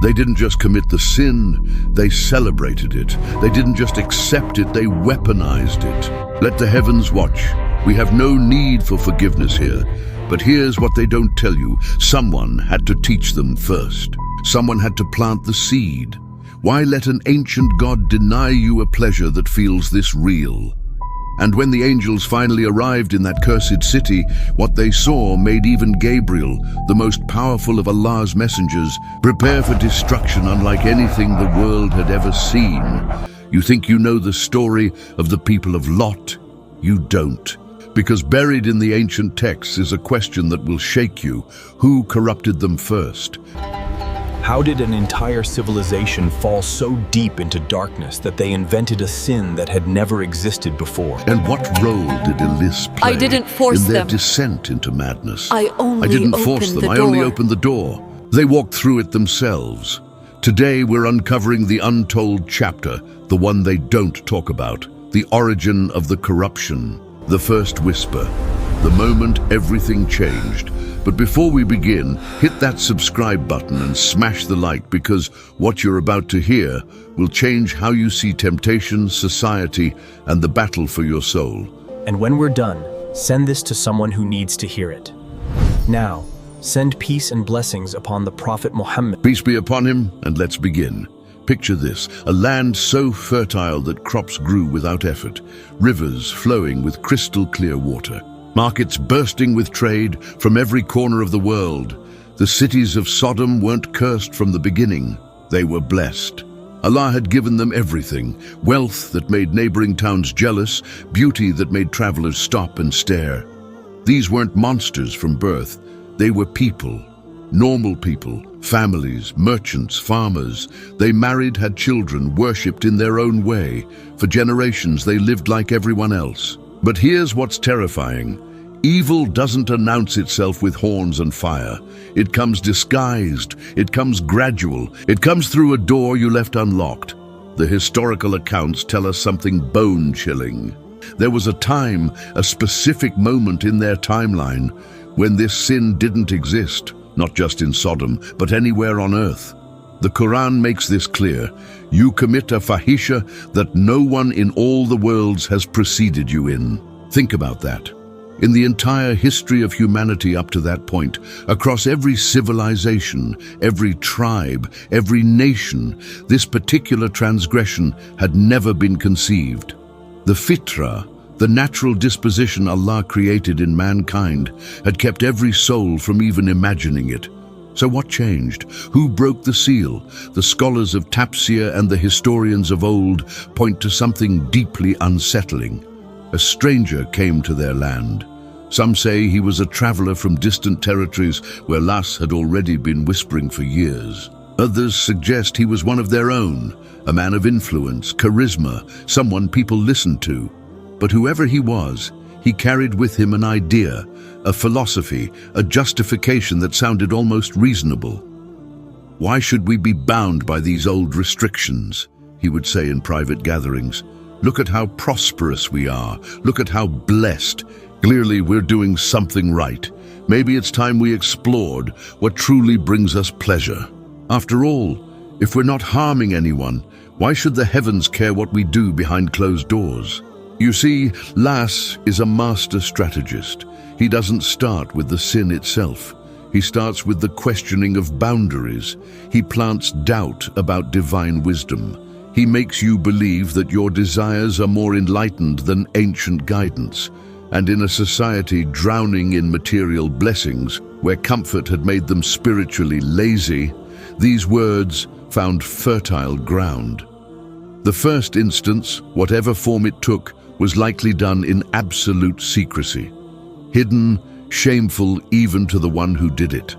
They didn't just commit the sin, they celebrated it. They didn't just accept it, they weaponized it. Let the heavens watch. We have no need for forgiveness here. But here's what they don't tell you. Someone had to teach them first. Someone had to plant the seed. Why let an ancient God deny you a pleasure that feels this real? And when the angels finally arrived in that cursed city, what they saw made even Gabriel, the most powerful of Allah's messengers, prepare for destruction unlike anything the world had ever seen. You think you know the story of the people of Lot? You don't. Because buried in the ancient texts is a question that will shake you. Who corrupted them first? How did an entire civilization fall so deep into darkness that they invented a sin that had never existed before? And what role did Iblis play I didn't force in their them. descent into madness? I didn't force them. I only opened the door. They walked through it themselves. Today we're uncovering the untold chapter, the one they don't talk about, the origin of the corruption, the first whisper, the moment everything changed. But before we begin, hit that subscribe button and smash the like, because what you're about to hear will change how you see temptation, society, and the battle for your soul. And when we're done, send this to someone who needs to hear it. Now, send peace and blessings upon the Prophet Muhammad. Peace be upon him, and let's begin. Picture this, a land so fertile that crops grew without effort, rivers flowing with crystal clear water, markets bursting with trade from every corner of the world. The cities of Sodom weren't cursed from the beginning, they were blessed. Allah had given them everything, wealth that made neighboring towns jealous, beauty that made travelers stop and stare. These weren't monsters from birth, they were people. Normal people, families, merchants, farmers. They married, had children, worshipped in their own way. For generations they lived like everyone else. But here's what's terrifying. Evil doesn't announce itself with horns and fire. It comes disguised, it comes gradual, it comes through a door you left unlocked. The historical accounts tell us something bone-chilling. There was a time, a specific moment in their timeline, when this sin didn't exist. Not just in Sodom, but anywhere on earth. The Quran makes this clear. You commit a fahisha that no one in all the worlds has preceded you in. Think about that. In the entire history of humanity up to that point, across every civilization, every tribe, every nation, this particular transgression had never been conceived. The fitra, the natural disposition Allah created in mankind, had kept every soul from even imagining it. So what changed? Who broke the seal? The scholars of tafsir and the historians of old point to something deeply unsettling. A stranger came to their land. Some say he was a traveler from distant territories where Las had already been whispering for years. Others suggest he was one of their own, a man of influence, charisma, someone people listened to. But whoever he was, he carried with him an idea, a philosophy, a justification that sounded almost reasonable. Why should we be bound by these old restrictions? He would say in private gatherings. Look at how prosperous we are. Look at how blessed. Clearly we're doing something right. Maybe it's time we explored what truly brings us pleasure. After all, if we're not harming anyone, why should the heavens care what we do behind closed doors? You see, Las is a master strategist. He doesn't start with the sin itself. He starts with the questioning of boundaries. He plants doubt about divine wisdom. He makes you believe that your desires are more enlightened than ancient guidance. And in a society drowning in material blessings, where comfort had made them spiritually lazy, these words found fertile ground. The first instance, whatever form it took, was likely done in absolute secrecy, hidden, shameful even to the one who did it.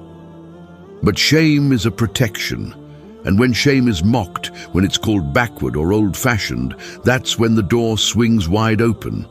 But shame is a protection, and when shame is mocked, when it's called backward or old-fashioned, that's when the door swings wide open.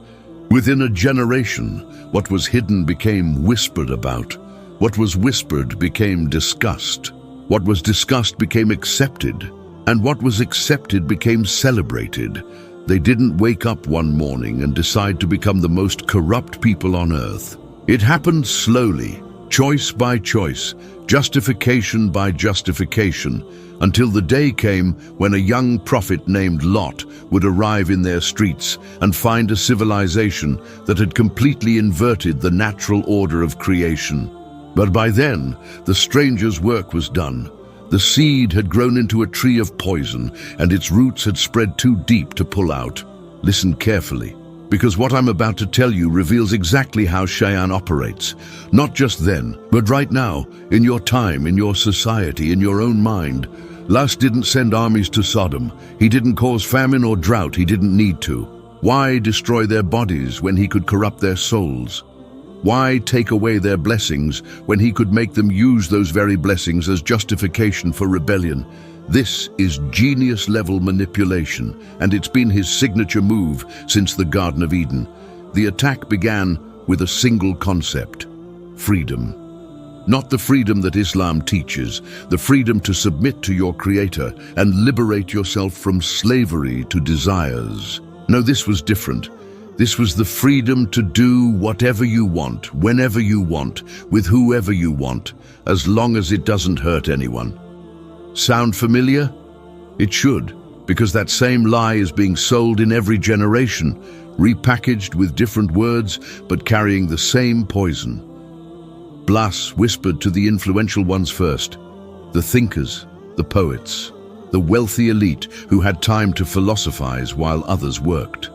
Within a generation, what was hidden became whispered about. What was whispered became discussed. What was discussed became accepted, and what was accepted became celebrated. They didn't wake up one morning and decide to become the most corrupt people on earth. It happened slowly, choice by choice, justification by justification, until the day came when a young prophet named Lot would arrive in their streets and find a civilization that had completely inverted the natural order of creation. But by then, the stranger's work was done. The seed had grown into a tree of poison, and its roots had spread too deep to pull out. Listen carefully, because what I'm about to tell you reveals exactly how Shaitan operates. Not just then, but right now, in your time, in your society, in your own mind. Lust didn't send armies to Sodom. He didn't cause famine or drought. He didn't need to. Why destroy their bodies when he could corrupt their souls? Why take away their blessings when he could make them use those very blessings as justification for rebellion? This is genius-level manipulation, and it's been his signature move since the Garden of Eden. The attack began with a single concept: freedom. Not the freedom that Islam teaches, the freedom to submit to your Creator and liberate yourself from slavery to desires. No, this was different. This was the freedom to do whatever you want, whenever you want, with whoever you want, as long as it doesn't hurt anyone. Sound familiar? It should, because that same lie is being sold in every generation, repackaged with different words, but carrying the same poison. Blas whispered to the influential ones first, the thinkers, the poets, the wealthy elite who had time to philosophize while others worked.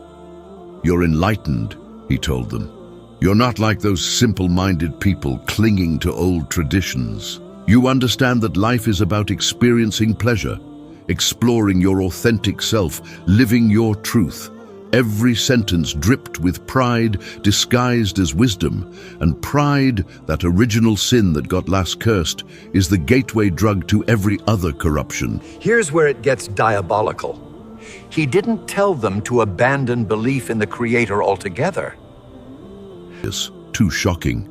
You're enlightened, he told them. You're not like those simple-minded people clinging to old traditions. You understand that life is about experiencing pleasure, exploring your authentic self, living your truth. Every sentence dripped with pride disguised as wisdom, and pride, that original sin that got last cursed, is the gateway drug to every other corruption. Here's where it gets diabolical. He didn't tell them to abandon belief in the Creator altogether. Yes, too shocking.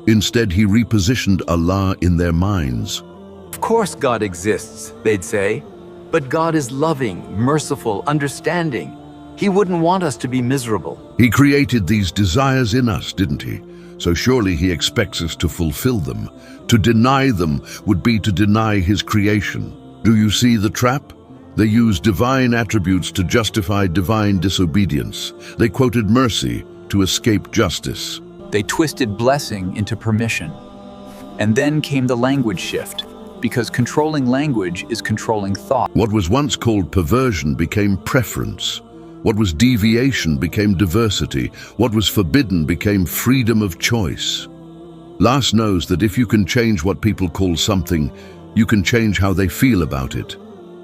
Instead, he repositioned Allah in their minds. Of course God exists, they'd say, but God is loving, merciful, understanding. He wouldn't want us to be miserable. He created these desires in us, didn't he? So surely he expects us to fulfill them. To deny them would be to deny his creation. Do you see the trap? They used divine attributes to justify divine disobedience. They quoted mercy to escape justice. They twisted blessing into permission. And then came the language shift, because controlling language is controlling thought. What was once called perversion became preference. What was deviation became diversity. What was forbidden became freedom of choice. Last knows that if you can change what people call something, you can change how they feel about it.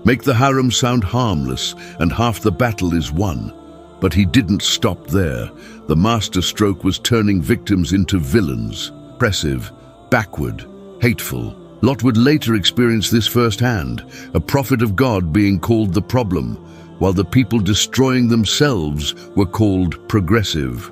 Make the harem sound harmless, and half the battle is won. But he didn't stop there. The masterstroke was turning victims into villains, oppressive, backward, hateful. Lot would later experience this firsthand, a prophet of God being called the problem, while the people destroying themselves were called progressive.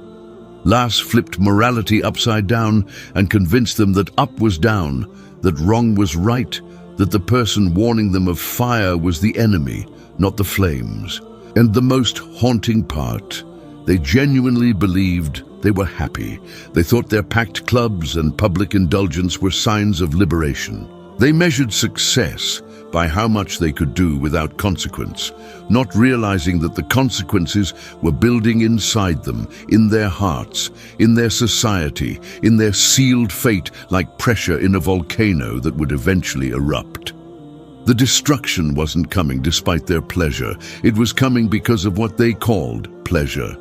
Las flipped morality upside down and convinced them that up was down, that wrong was right, that the person warning them of fire was the enemy, not the flames. And the most haunting part, they genuinely believed they were happy. They thought their packed clubs and public indulgence were signs of liberation. They measured success by how much they could do without consequence, not realizing that the consequences were building inside them, in their hearts, in their society, in their sealed fate, like pressure in a volcano that would eventually erupt. The destruction wasn't coming despite their pleasure. It was coming because of what they called pleasure.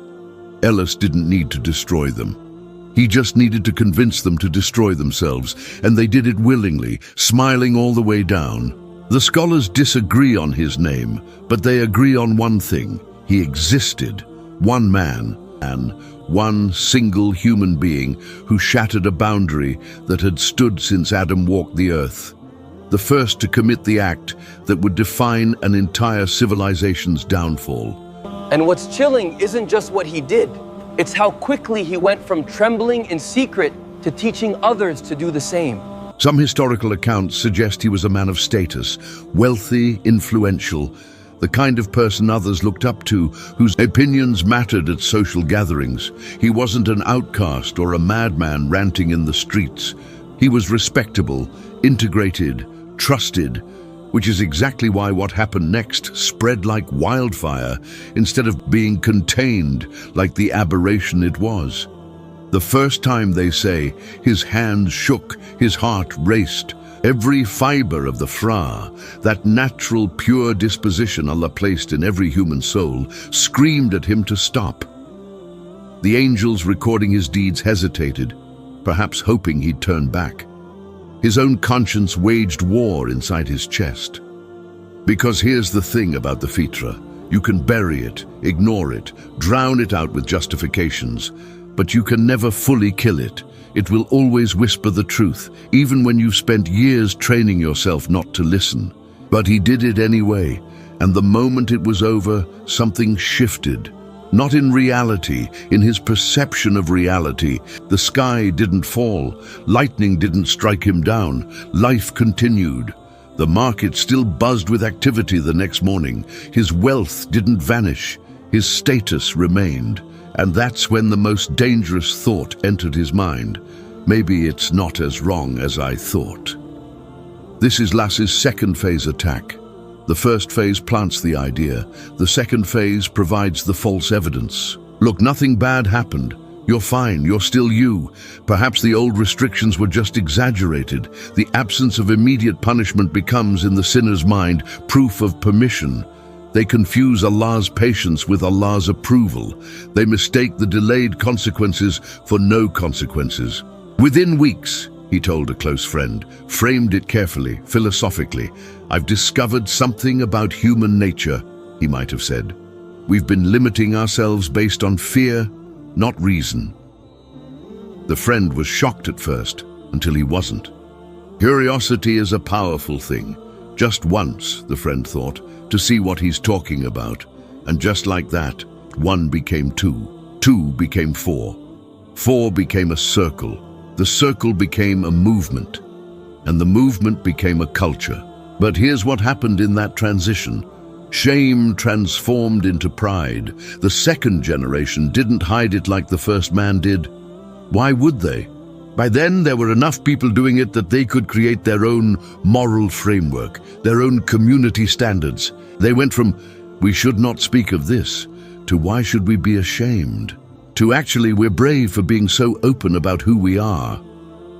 Ellis didn't need to destroy them. He just needed to convince them to destroy themselves, and they did it willingly, smiling all the way down. The scholars disagree on his name, but they agree on one thing. He existed. One man, and one single human being who shattered a boundary that had stood since Adam walked the earth. The first to commit the act that would define an entire civilization's downfall. And what's chilling isn't just what he did. It's how quickly he went from trembling in secret to teaching others to do the same. Some historical accounts suggest he was a man of status, wealthy, influential, the kind of person others looked up to, whose opinions mattered at social gatherings. He wasn't an outcast or a madman ranting in the streets. He was respectable, integrated, trusted, which is exactly why what happened next spread like wildfire instead of being contained like the aberration it was. The first time, they say, his hands shook, his heart raced. Every fiber of the fra, that natural pure disposition Allah placed in every human soul, screamed at him to stop. The angels recording his deeds hesitated, perhaps hoping he'd turn back. His own conscience waged war inside his chest. Because here's the thing about the fitra: you can bury it, ignore it, drown it out with justifications, but you can never fully kill it. It will always whisper the truth, even when you've spent years training yourself not to listen. But he did it anyway, and the moment it was over, something shifted. Not in reality, in his perception of reality. The sky didn't fall, lightning didn't strike him down, life continued. The market still buzzed with activity the next morning. His wealth didn't vanish, his status remained. And that's when the most dangerous thought entered his mind. Maybe it's not as wrong as I thought. This is Lass's second phase attack. The first phase plants the idea. The second phase provides the false evidence. Look, nothing bad happened. You're fine, you're still you. Perhaps the old restrictions were just exaggerated. The absence of immediate punishment becomes, in the sinner's mind, proof of permission. They confuse Allah's patience with Allah's approval. They mistake the delayed consequences for no consequences. Within weeks, he told a close friend, framed it carefully, philosophically, "I've discovered something about human nature," he might have said. "We've been limiting ourselves based on fear, not reason." The friend was shocked at first, until he wasn't. Curiosity is a powerful thing. Just once, the friend thought, to see what he's talking about. And just like that, 1 became 2, 2 became 4, 4 became a circle, the circle became a movement, and the movement became a culture. But here's what happened in that transition. Shame transformed into pride. The second generation didn't hide it like the first man did. Why would they? By then, there were enough people doing it that they could create their own moral framework, their own community standards. They went from, "We should not speak of this," to "Why should we be ashamed?" to "Actually, we're brave for being so open about who we are."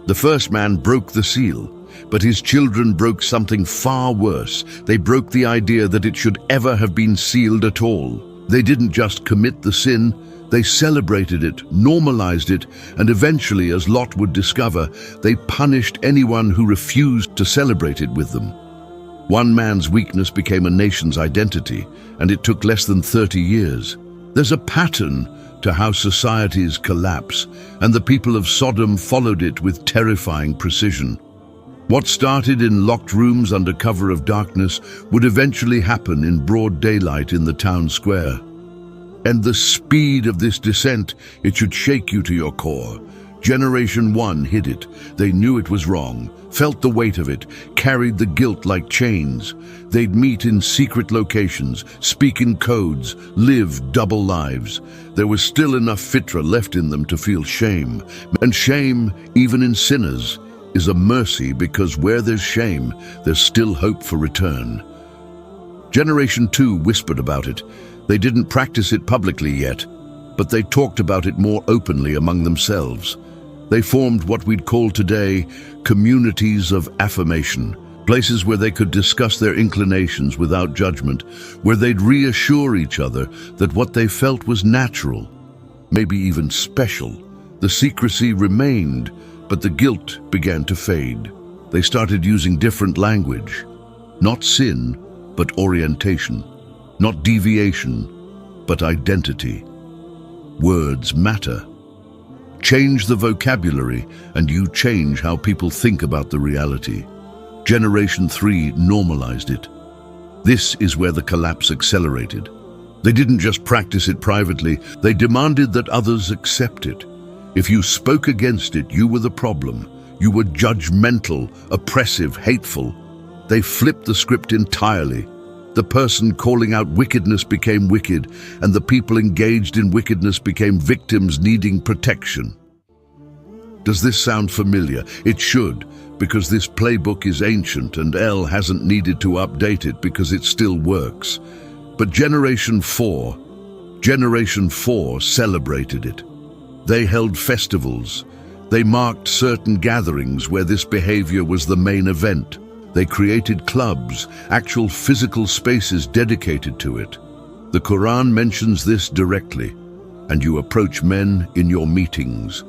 The first man broke the seal, but his children broke something far worse. They broke the idea that it should ever have been sealed at all. They didn't just commit the sin, they celebrated it, normalized it, and eventually, as Lot would discover, they punished anyone who refused to celebrate it with them. One man's weakness became a nation's identity, and it took less than 30 years. There's a pattern to how societies collapse, and the people of Sodom followed it with terrifying precision. What started in locked rooms under cover of darkness would eventually happen in broad daylight in the town square. And the speed of this descent, it should shake you to your core. Generation 1 hid it. They knew it was wrong, felt the weight of it, carried the guilt like chains. They'd meet in secret locations, speak in codes, live double lives. There was still enough fitra left in them to feel shame. And shame, even in sinners, is a mercy, because where there's shame, there's still hope for return. Generation 2 whispered about it. They didn't practice it publicly yet, but they talked about it more openly among themselves. They formed what we'd call today communities of affirmation, places where they could discuss their inclinations without judgment, where they'd reassure each other that what they felt was natural, maybe even special. The secrecy remained, but the guilt began to fade. They started using different language, not sin, but orientation. Not deviation, but identity. Words matter. Change the vocabulary, and you change how people think about the reality. Generation 3 normalized it. This is where the collapse accelerated. They didn't just practice it privately, they demanded that others accept it. If you spoke against it, you were the problem. You were judgmental, oppressive, hateful. They flipped the script entirely. The person calling out wickedness became wicked, and the people engaged in wickedness became victims needing protection. Does this sound familiar? It should, because this playbook is ancient and El hasn't needed to update it because it still works. But Generation 4 celebrated it. They held festivals. They marked certain gatherings where this behavior was the main event. They created clubs, actual physical spaces dedicated to it. The Quran mentions this directly. And you approach men in your meetings.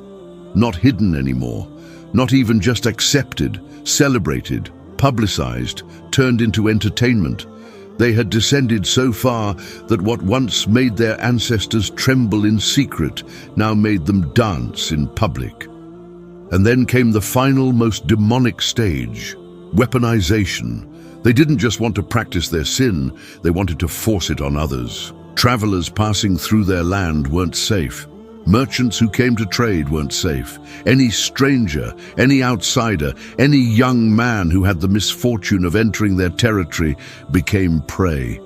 Not hidden anymore, not even just accepted, celebrated, publicized, turned into entertainment. They had descended so far that what once made their ancestors tremble in secret now made them dance in public. And then came the final, most demonic stage, weaponization. They didn't just want to practice their sin, they wanted to force it on others. Travelers passing through their land weren't safe. Merchants who came to trade weren't safe. Any stranger, any outsider, any young man who had the misfortune of entering their territory became prey.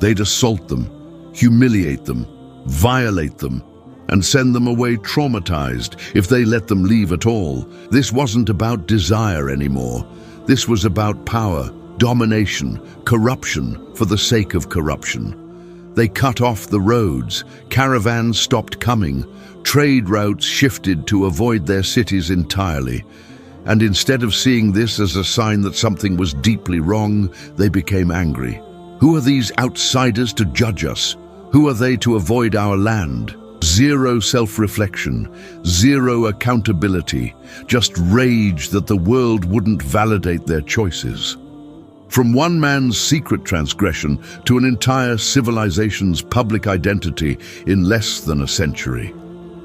They'd assault them, humiliate them, violate them, and send them away traumatized if they let them leave at all. This wasn't about desire anymore. This was about power, domination, corruption for the sake of corruption. They cut off the roads, caravans stopped coming, trade routes shifted to avoid their cities entirely. And instead of seeing this as a sign that something was deeply wrong, they became angry. Who are these outsiders to judge us? Who are they to avoid our land? Zero self-reflection, zero accountability, just rage that the world wouldn't validate their choices. From one man's secret transgression to an entire civilization's public identity in less than a century.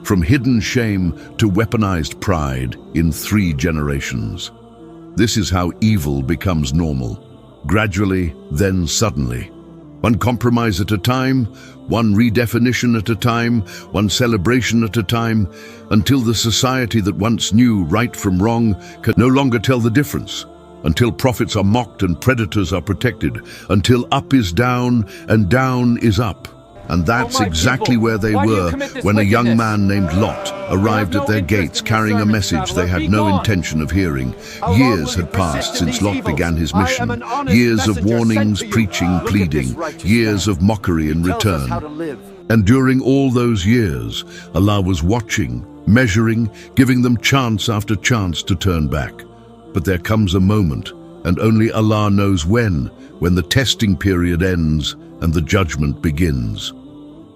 From hidden shame to weaponized pride in 3 generations. This is how evil becomes normal. Gradually, then suddenly. One compromise at a time, one redefinition at a time, one celebration at a time, until the society that once knew right from wrong can no longer tell the difference. Until prophets are mocked and predators are protected, until up is down and down is up. And that's exactly where they were when a young man named Lot arrived at their gates carrying a message they had no intention of hearing. Years had passed since Lot began his mission. Years of warnings, preaching, pleading, years of mockery in return. And during all those years, Allah was watching, measuring, giving them chance after chance to turn back. But there comes a moment, and only Allah knows when the testing period ends and the judgment begins.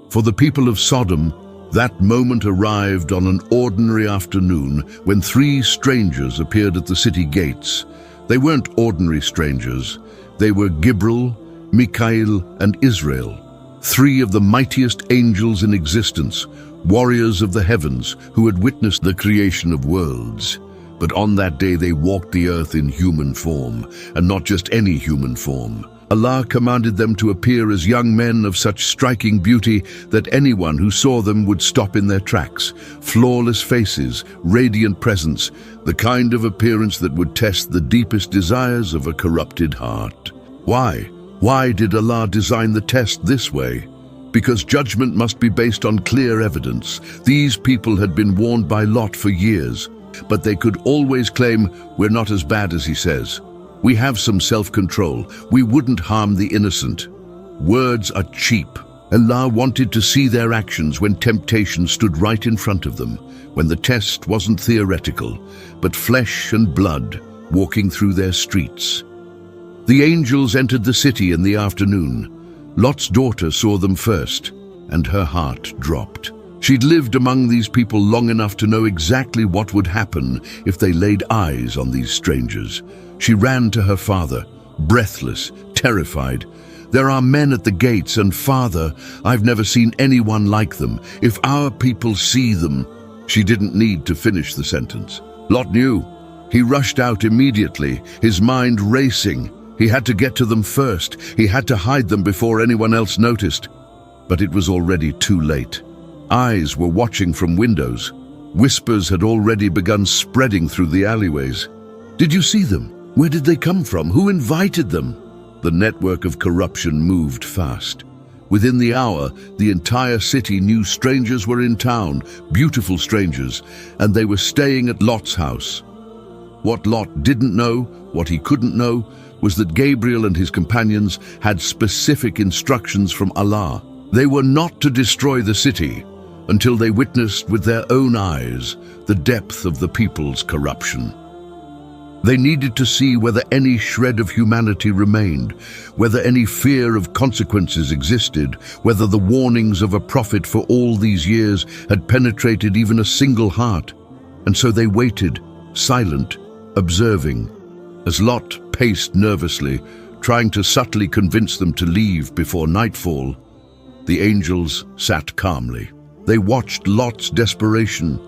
For the people of Sodom, that moment arrived on an ordinary afternoon when 3 strangers appeared at the city gates. They weren't ordinary strangers. They were Gabriel, Mikael, and Israel, 3 of the mightiest angels in existence, warriors of the heavens who had witnessed the creation of worlds. But on that day they walked the earth in human form, and not just any human form. Allah commanded them to appear as young men of such striking beauty that anyone who saw them would stop in their tracks. Flawless faces, radiant presence, the kind of appearance that would test the deepest desires of a corrupted heart. Why? Why did Allah design the test this way? Because judgment must be based on clear evidence. These people had been warned by Lot for years. But they could always claim, we're not as bad as he says. We have some self-control. We wouldn't harm the innocent. Words are cheap. Allah wanted to see their actions when temptation stood right in front of them, when the test wasn't theoretical, but flesh and blood walking through their streets. The angels entered the city in the afternoon. Lot's daughter saw them first, and her heart dropped. She'd lived among these people long enough to know exactly what would happen if they laid eyes on these strangers. She ran to her father, breathless, terrified. There are men at the gates, and Father, I've never seen anyone like them. If our people see them... She didn't need to finish the sentence. Lot knew. He rushed out immediately, his mind racing. He had to get to them first. He had to hide them before anyone else noticed. But it was already too late. Eyes were watching from windows. Whispers had already begun spreading through the alleyways. Did you see them? Where did they come from? Who invited them? The network of corruption moved fast. Within the hour, the entire city knew strangers were in town, beautiful strangers, and they were staying at Lot's house. What Lot didn't know, what he couldn't know, was that Gabriel and his companions had specific instructions from Allah. They were not to destroy the city until they witnessed with their own eyes the depth of the people's corruption. They needed to see whether any shred of humanity remained, whether any fear of consequences existed, whether the warnings of a prophet for all these years had penetrated even a single heart. And so they waited, silent, observing, as Lot paced nervously, trying to subtly convince them to leave before nightfall. The angels sat calmly. They watched Lot's desperation.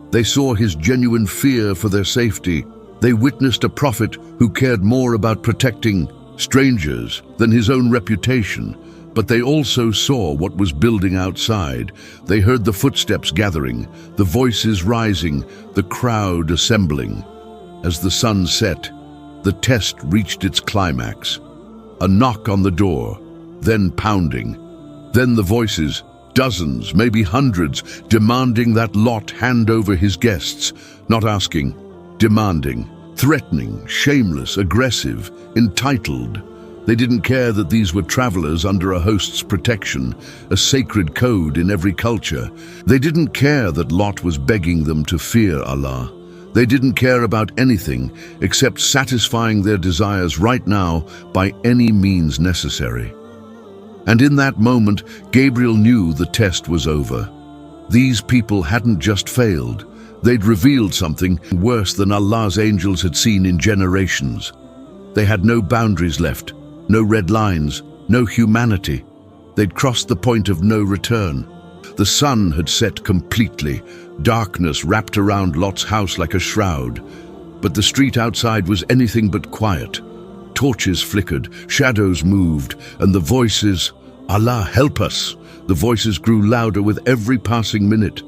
They saw his genuine fear for their safety. They witnessed a prophet who cared more about protecting strangers than his own reputation. But they also saw what was building outside. They heard the footsteps gathering, the voices rising, the crowd assembling. As the sun set, the test reached its climax. A knock on the door, then pounding. Then the voices, dozens, maybe hundreds, demanding that Lot hand over his guests, not asking, demanding, threatening, shameless, aggressive, entitled. They didn't care that these were travelers under a host's protection, a sacred code in every culture. They didn't care that Lot was begging them to fear Allah. They didn't care about anything except satisfying their desires right now by any means necessary. And in that moment, Gabriel knew the test was over. These people hadn't just failed. They'd revealed something worse than Allah's angels had seen in generations. They had no boundaries left, no red lines, no humanity. They'd crossed the point of no return. The sun had set completely. Darkness wrapped around Lot's house like a shroud. But the street outside was anything but quiet. Torches flickered, shadows moved, and the voices, Allah help us! The voices grew louder with every passing minute.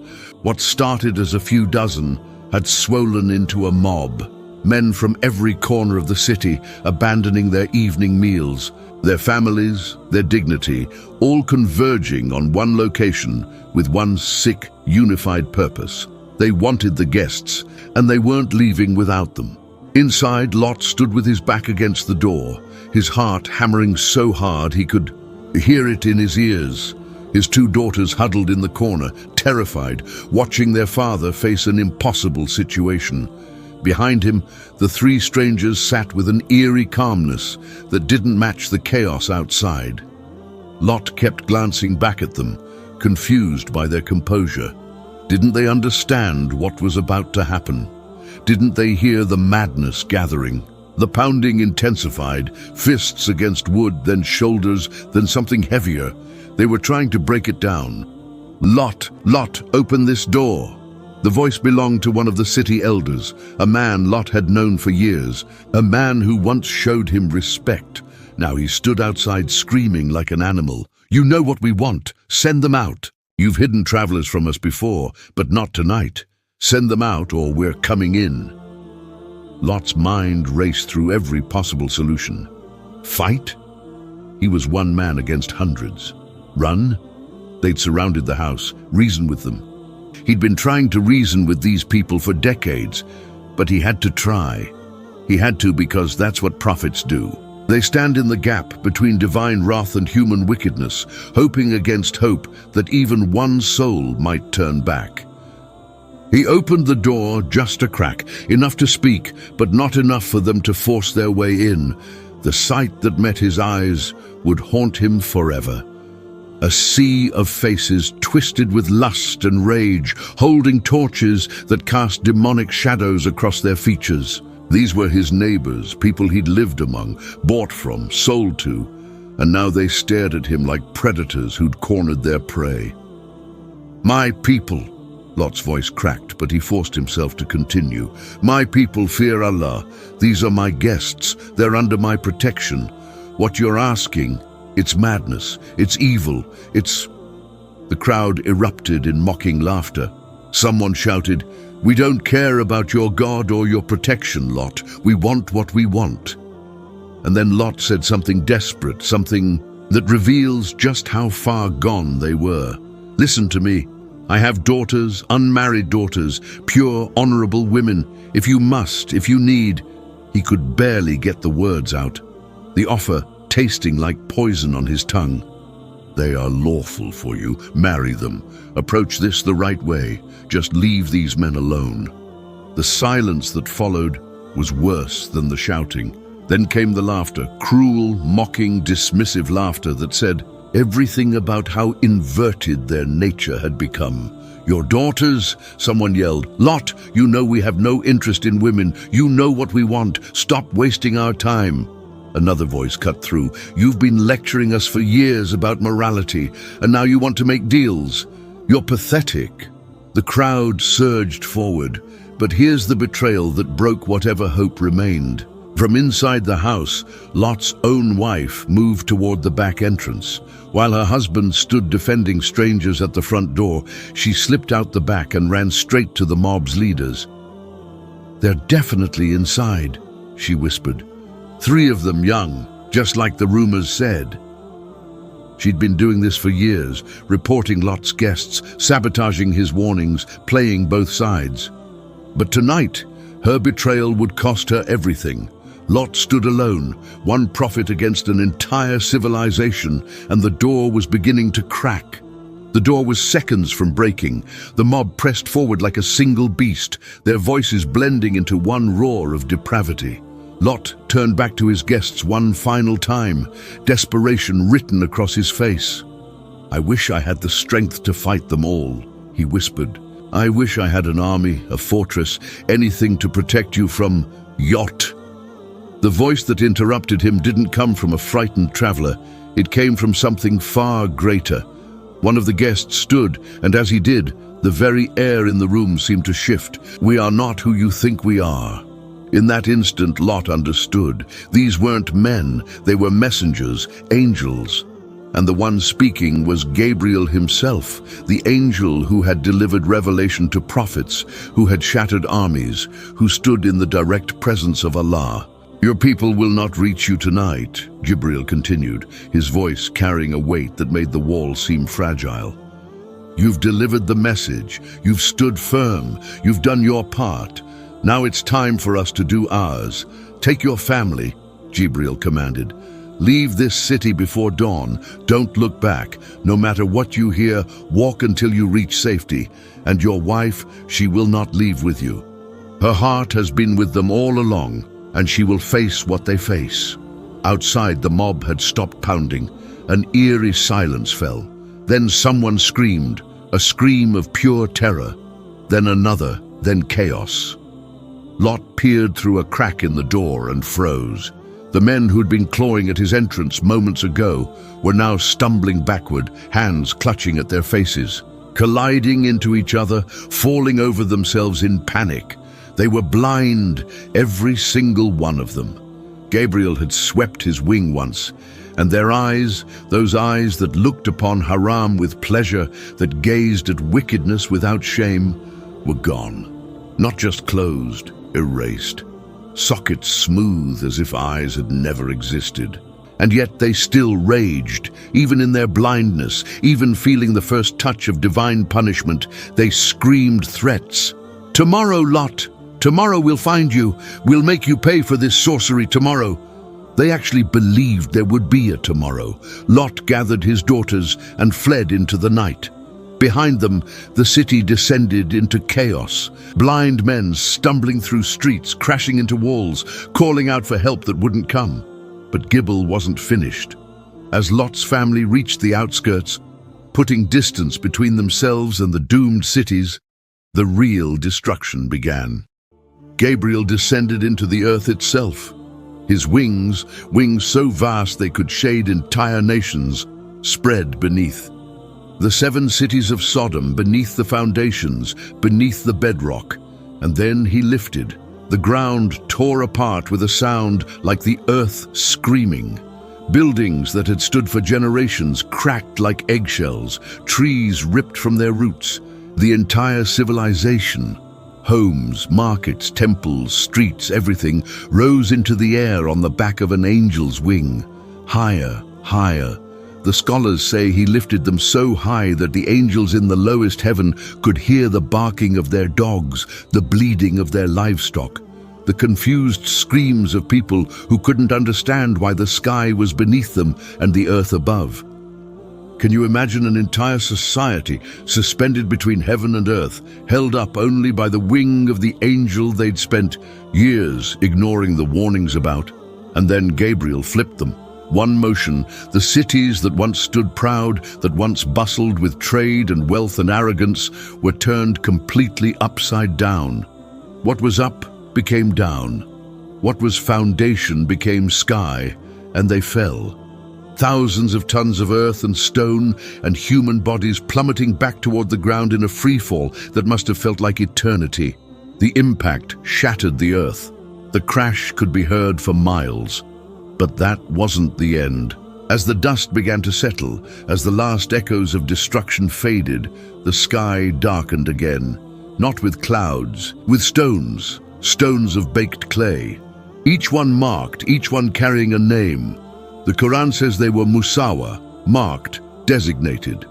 What started as a few dozen had swollen into a mob. Men from every corner of the city abandoning their evening meals, their families, their dignity, all converging on one location with one sick, unified purpose. They wanted the guests, and they weren't leaving without them. Inside, Lot stood with his back against the door, his heart hammering so hard he could hear it in his ears. His two daughters huddled in the corner, terrified, watching their father face an impossible situation. Behind him, the three strangers sat with an eerie calmness that didn't match the chaos outside. Lot kept glancing back at them, confused by their composure. Didn't they understand what was about to happen? Didn't they hear the madness gathering? The pounding intensified, fists against wood, then shoulders, then something heavier. They were trying to break it down. Lot, open this door. The voice belonged to one of the city elders, a man Lot had known for years, a man who once showed him respect. Now he stood outside screaming like an animal. You know what we want. Send them out. You've hidden travelers from us before, but not tonight. Send them out or we're coming in. Lot's mind raced through every possible solution. Fight? He was one man against hundreds. Run? They'd surrounded the house. Reason with them. He'd been trying to reason with these people for decades, but he had to try. He had to because that's what prophets do. They stand in the gap between divine wrath and human wickedness, hoping against hope that even one soul might turn back. He opened the door just a crack, enough to speak, but not enough for them to force their way in. The sight that met his eyes would haunt him forever. A sea of faces twisted with lust and rage, holding torches that cast demonic shadows across their features. These were his neighbors, people he'd lived among, bought from, sold to, and now they stared at him like predators who'd cornered their prey. My people, Lot's voice cracked, but he forced himself to continue. My people fear Allah. These are my guests. They're under my protection. What you're asking, it's madness, it's evil, it's... The crowd erupted in mocking laughter. Someone shouted, "We don't care about your God or your protection, Lot. We want what we want." And then Lot said something desperate, something that reveals just how far gone they were. Listen to me. I have daughters, unmarried daughters, pure, honorable women. If you must, if you need. He could barely get the words out, the offer tasting like poison on his tongue. They are lawful for you. Marry them. Approach this the right way. Just leave these men alone. The silence that followed was worse than the shouting. Then came the laughter, cruel, mocking, dismissive laughter that said everything about how inverted their nature had become. Your daughters, someone yelled. Lot, you know we have no interest in women. You know what we want. Stop wasting our time. Another voice cut through. You've been lecturing us for years about morality, and now you want to make deals. You're pathetic. The crowd surged forward, but here's the betrayal that broke whatever hope remained. From inside the house, Lot's own wife moved toward the back entrance. While her husband stood defending strangers at the front door, she slipped out the back and ran straight to the mob's leaders. They're definitely inside, she whispered. 3 of them young, just like the rumors said. She'd been doing this for years, reporting Lot's guests, sabotaging his warnings, playing both sides. But tonight, her betrayal would cost her everything. Lot stood alone, one prophet against an entire civilization, and the door was beginning to crack. The door was seconds from breaking. The mob pressed forward like a single beast, their voices blending into one roar of depravity. Lot turned back to his guests one final time, desperation written across his face. I wish I had the strength to fight them all, he whispered. I wish I had an army, a fortress, anything to protect you from yacht. The voice that interrupted him didn't come from a frightened traveler. It came from something far greater. One of the guests stood, and as he did, the very air in the room seemed to shift. We are not who you think we are. In that instant, Lot understood. These weren't men, they were messengers, angels. And the one speaking was Gabriel himself, the angel who had delivered revelation to prophets, who had shattered armies, who stood in the direct presence of Allah. Your people will not reach you tonight, Gabriel continued, his voice carrying a weight that made the wall seem fragile. You've delivered the message, you've stood firm, you've done your part. Now it's time for us to do ours. Take your family, Gabriel commanded. Leave this city before dawn. Don't look back. No matter what you hear, walk until you reach safety. And your wife, she will not leave with you. Her heart has been with them all along, and she will face what they face. Outside, the mob had stopped pounding. An eerie silence fell. Then someone screamed, a scream of pure terror. Then another, then chaos. Lot peered through a crack in the door and froze. The men who'd been clawing at his entrance moments ago were now stumbling backward, hands clutching at their faces, colliding into each other, falling over themselves in panic. They were blind, every single one of them. Gabriel had swept his wing once, and their eyes, those eyes that looked upon haram with pleasure, that gazed at wickedness without shame, were gone. Not just closed, erased. Sockets smooth as if eyes had never existed. And yet they still raged, even in their blindness, even feeling the first touch of divine punishment. They screamed threats. Tomorrow, Lot! Tomorrow we'll find you. We'll make you pay for this sorcery tomorrow. They actually believed there would be a tomorrow. Lot gathered his daughters and fled into the night. Behind them, the city descended into chaos. Blind men stumbling through streets, crashing into walls, calling out for help that wouldn't come. But Gibel wasn't finished. As Lot's family reached the outskirts, putting distance between themselves and the doomed cities, the real destruction began. Gabriel descended into the earth itself. His wings so vast they could shade entire nations, spread beneath. The 7 cities of Sodom beneath the foundations, beneath the bedrock. And then he lifted. The ground tore apart with a sound like the earth screaming. Buildings that had stood for generations cracked like eggshells, trees ripped from their roots. The entire civilization, homes, markets, temples, streets, everything, rose into the air on the back of an angel's wing. Higher, higher, The scholars say he lifted them so high that the angels in the lowest heaven could hear the barking of their dogs, the bleating of their livestock, the confused screams of people who couldn't understand why the sky was beneath them and the earth above. Can you imagine an entire society suspended between heaven and earth, held up only by the wing of the angel they'd spent years ignoring the warnings about? And then Gabriel flipped them. One motion, the cities that once stood proud, that once bustled with trade and wealth and arrogance, were turned completely upside down. What was up became down. What was foundation became sky, and they fell. Thousands of tons of earth and stone and human bodies plummeting back toward the ground in a freefall that must have felt like eternity. The impact shattered the earth. The crash could be heard for miles. But that wasn't the end. As the dust began to settle, as the last echoes of destruction faded, the sky darkened again. Not with clouds, with stones, stones of baked clay. Each one marked, each one carrying a name. The Quran says they were musawa, marked, designated.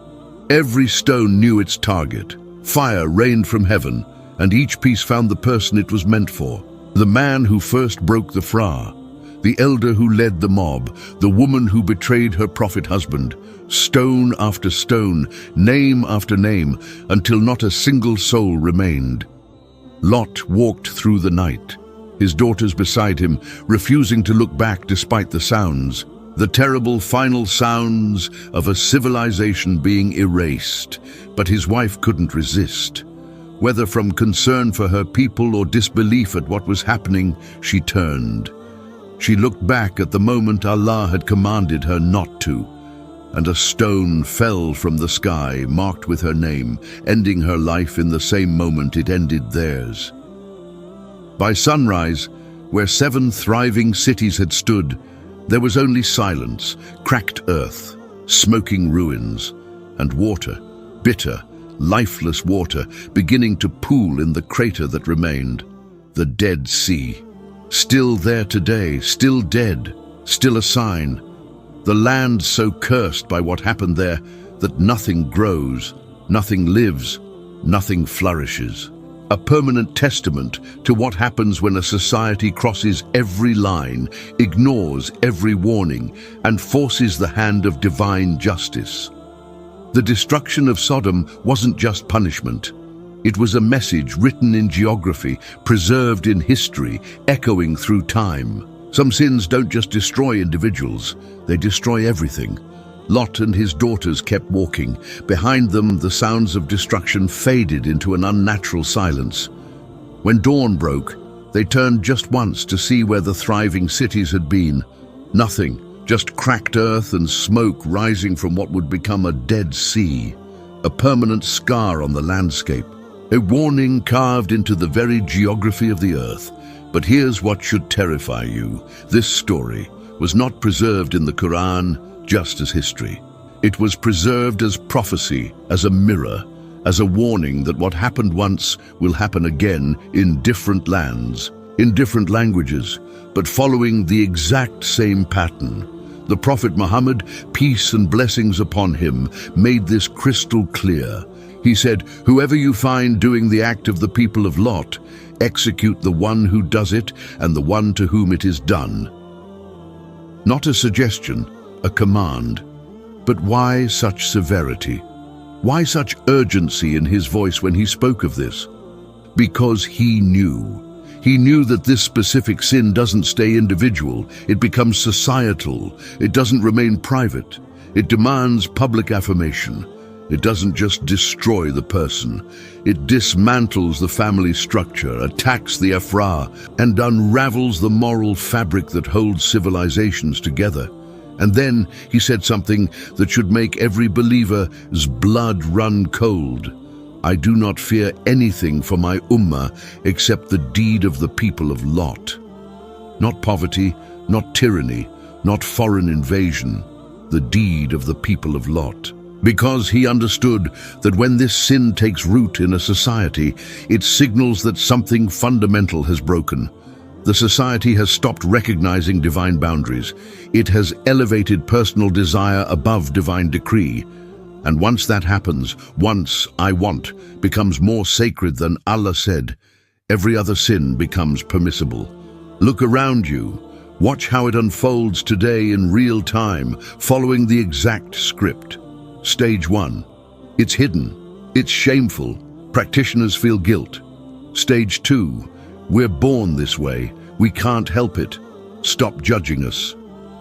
Every stone knew its target. Fire rained from heaven, and each piece found the person it was meant for. The man who first broke the fra, the elder who led the mob, the woman who betrayed her prophet husband, stone after stone, name after name, until not a single soul remained. Lot walked through the night, his daughters beside him, refusing to look back despite the sounds, the terrible final sounds of a civilization being erased. But his wife couldn't resist. Whether from concern for her people or disbelief at what was happening, she turned. She looked back at the moment Allah had commanded her not to, and a stone fell from the sky, marked with her name, ending her life in the same moment it ended theirs. By sunrise, where 7 thriving cities had stood, there was only silence, cracked earth, smoking ruins, and water, bitter, lifeless water, beginning to pool in the crater that remained, the Dead Sea. Still there today, still dead, still a sign. The land so cursed by what happened there that nothing grows, nothing lives, nothing flourishes. A permanent testament to what happens when a society crosses every line, ignores every warning, and forces the hand of divine justice. The destruction of Sodom wasn't just punishment. It was a message written in geography, preserved in history, echoing through time. Some sins don't just destroy individuals, they destroy everything. Lot and his daughters kept walking. Behind them, the sounds of destruction faded into an unnatural silence. When dawn broke, they turned just once to see where the thriving cities had been. Nothing, just cracked earth and smoke rising from what would become a dead sea, a permanent scar on the landscape, a warning carved into the very geography of the earth. But here's what should terrify you. This story was not preserved in the Quran just as history. It was preserved as prophecy, as a mirror, as a warning that what happened once will happen again in different lands, in different languages, but following the exact same pattern. The Prophet Muhammad, peace and blessings upon him, made this crystal clear. He said, "Whoever you find doing the act of the people of Lot, execute the one who does it and the one to whom it is done." Not a suggestion, a command. But why such severity? Why such urgency in his voice when he spoke of this? Because he knew. He knew that this specific sin doesn't stay individual, it becomes societal, it doesn't remain private, it demands public affirmation. It doesn't just destroy the person, it dismantles the family structure, attacks the afra, and unravels the moral fabric that holds civilizations together. And then he said something that should make every believer's blood run cold. "I do not fear anything for my ummah except the deed of the people of Lot." Not poverty, not tyranny, not foreign invasion, the deed of the people of Lot. Because he understood that when this sin takes root in a society, it signals that something fundamental has broken. The society has stopped recognizing divine boundaries. It has elevated personal desire above divine decree. And once that happens, once I want becomes more sacred than Allah said, every other sin becomes permissible. Look around you. Watch how it unfolds today in real time, following the exact script. Stage 1. It's hidden. It's shameful. Practitioners feel guilt. Stage 2. We're born this way. We can't help it. Stop judging us.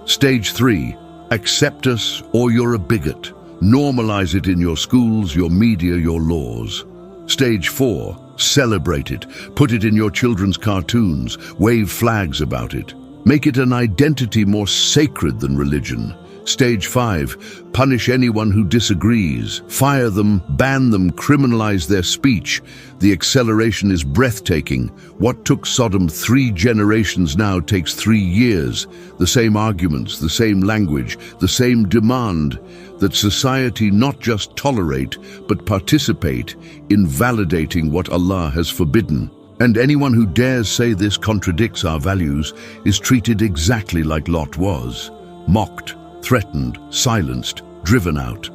Stage 3. Accept us or you're a bigot. Normalize it in your schools, your media, your laws. Stage 4. Celebrate it. Put it in your children's cartoons. Wave flags about it. Make it an identity more sacred than religion. Stage 5. Punish anyone who disagrees. Fire them, ban them, criminalize their speech. The acceleration is breathtaking. What took Sodom 3 generations now takes 3 years. The same arguments, the same language, the same demand that society not just tolerate, but participate in validating what Allah has forbidden. And anyone who dares say this contradicts our values is treated exactly like Lot was. Mocked, threatened, silenced, driven out.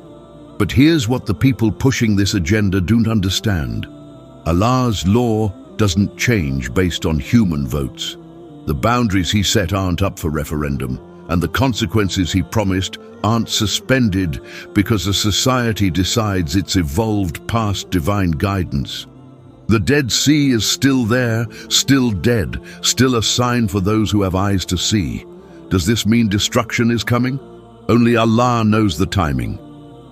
But here's what the people pushing this agenda don't understand. Allah's law doesn't change based on human votes. The boundaries he set aren't up for referendum, and the consequences he promised aren't suspended because a society decides it's evolved past divine guidance. The Dead Sea is still there, still dead, still a sign for those who have eyes to see. Does this mean destruction is coming? Only Allah knows the timing.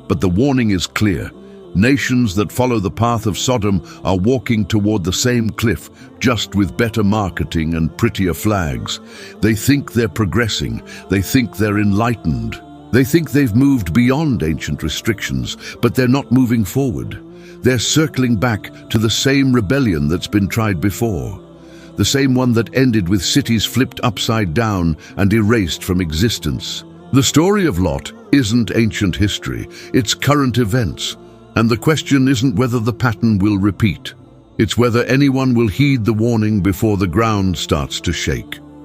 But the warning is clear. Nations that follow the path of Sodom are walking toward the same cliff, just with better marketing and prettier flags. They think they're progressing. They think they're enlightened. They think they've moved beyond ancient restrictions, but they're not moving forward. They're circling back to the same rebellion that's been tried before. The same one that ended with cities flipped upside down and erased from existence. The story of Lot isn't ancient history, it's current events. And the question isn't whether the pattern will repeat. It's whether anyone will heed the warning before the ground starts to shake.